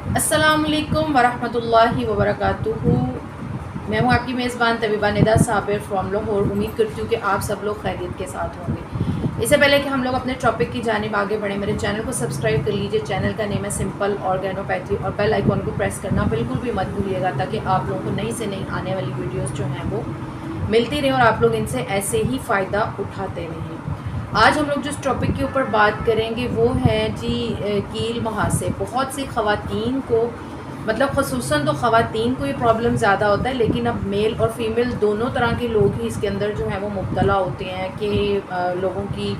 अस्सलामुअलैकुम वरहमतुल्लाहि वबरकातुहू। मैं हूँ आपकी मेज़बान तबीबा निदा साबिर फ्रॉम लाहौर। उम्मीद करती हूँ कि आप सब लोग खैरियत के साथ होंगे। इससे पहले कि हम लोग अपने टॉपिक की जानिब आगे बढ़ें, मेरे चैनल को सब्सक्राइब कर लीजिए। चैनल का नेम है सिंपल ऑर्गेनोपैथी और बेल आइकॉन को प्रेस करना बिल्कुल भी मत भूलिएगा, ताकि आप लोगों को नई से नई आने वाली वीडियोज़ जो हैं वो मिलती रहे और आप लोग इनसे ऐसे ही फ़ायदा उठाते रहें। आज हम लोग जिस टॉपिक के ऊपर बात करेंगे वो है जी कील मुहासे। बहुत सी ख़वातीन को, मतलब ख़ुसूसन तो ख़वातीन को ये प्रॉब्लम ज़्यादा होता है, लेकिन अब मेल और फीमेल दोनों तरह के लोग ही इसके अंदर जो है वो मुब्तला होते हैं कि लोगों की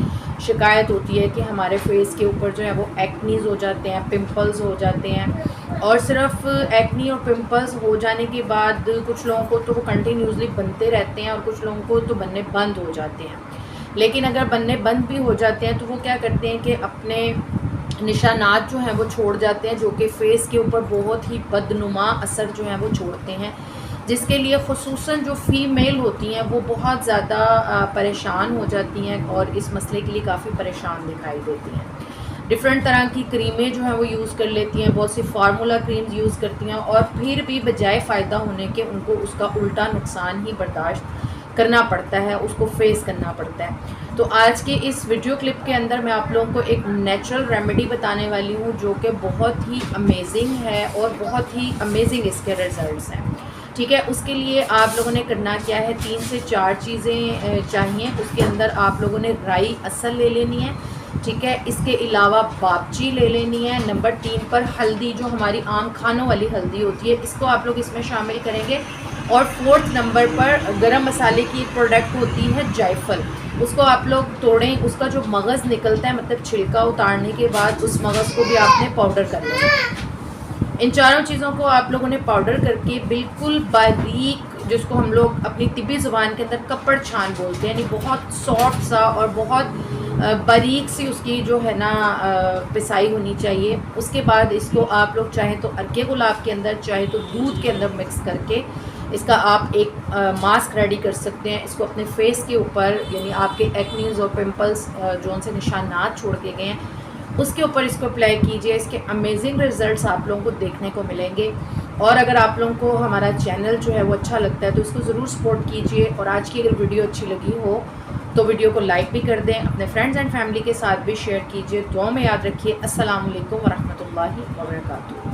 शिकायत होती है कि हमारे फेस के ऊपर जो है वो एक्नीज़ हो जाते हैं, पिंपल्स हो जाते हैं। और सिर्फ एक्नी और पिंपल्स हो जाने के बाद कुछ लोगों को तो वो कंटिन्यूसली बनते रहते हैं और कुछ लोगों को तो बनने बंद हो जाते हैं। लेकिन अगर बनने बंद भी हो जाते हैं तो वो क्या करते हैं कि अपने निशानात जो हैं वो छोड़ जाते हैं, जो कि फ़ेस के ऊपर बहुत ही बदनुमा असर जो है वो छोड़ते हैं, जिसके लिए ख़ुसूसन जो फ़ीमेल होती हैं वो बहुत ज़्यादा परेशान हो जाती हैं और इस मसले के लिए काफ़ी परेशान दिखाई देती हैं। डिफरेंट तरह की क्रीमें जो हैं वो यूज़ कर लेती हैं, बहुत सी फार्मूला क्रीम्स यूज़ करती हैं और फिर भी बजाय फ़ायदा होने के उनको उसका उल्टा नुकसान ही बर्दाश्त करना पड़ता है, उसको फेस करना पड़ता है। तो आज के इस वीडियो क्लिप के अंदर मैं आप लोगों को एक नेचुरल रेमेडी बताने वाली हूँ, जो कि बहुत ही अमेजिंग है और बहुत ही अमेजिंग इसके रिज़ल्ट्स हैं। ठीक है, उसके लिए आप लोगों ने करना क्या है, 3 से 4 चीज़ें चाहिए। उसके अंदर आप लोगों ने राई असल ले लेनी है, ठीक है। इसके अलावा बापची ले लेनी है। नंबर 3 पर हल्दी, जो हमारी आम खानों वाली हल्दी होती है, इसको आप लोग इसमें शामिल करेंगे। और 4th नंबर पर गरम मसाले की एक प्रोडक्ट होती है जायफल, उसको आप लोग तोड़ें। उसका जो मगज़ निकलता है, मतलब छिलका उतारने के बाद उस मगज़ को भी आपने पाउडर कर लेना। इन चारों चीज़ों को आप लोगों ने पाउडर करके बिल्कुल बारीक, जिसको हम लोग अपनी तिब्बी ज़ुबान के अंदर कपड़ छान बोलते हैं, यानी बहुत सॉफ्ट सा और बहुत बारीक सी उसकी जो है ना पिसाई होनी चाहिए। उसके बाद इसको आप लोग चाहे तो अर्के गुलाब के अंदर, चाहे तो दूध के अंदर मिक्स करके इसका आप एक मास्क रेडी कर सकते हैं। इसको अपने फेस के ऊपर, यानी आपके एक्नीज़ और पिंपल्स जो उनसे निशानात छोड़ के गए हैं, उसके ऊपर इसको अप्लाई कीजिए। इसके अमेजिंग रिज़ल्ट्स आप लोगों को देखने को मिलेंगे। और अगर आप लोगों को हमारा चैनल जो है वो अच्छा लगता है तो इसको ज़रूर सपोर्ट कीजिए। और आज की अगर वीडियो अच्छी लगी हो तो वीडियो को लाइक भी कर दें, अपने फ्रेंड्स एंड फैमिली के साथ भी शेयर कीजिए। दुआ में याद रखिए। अस्सलाम वालेकुम वरहमतुल्लाहि वबरकातुहू।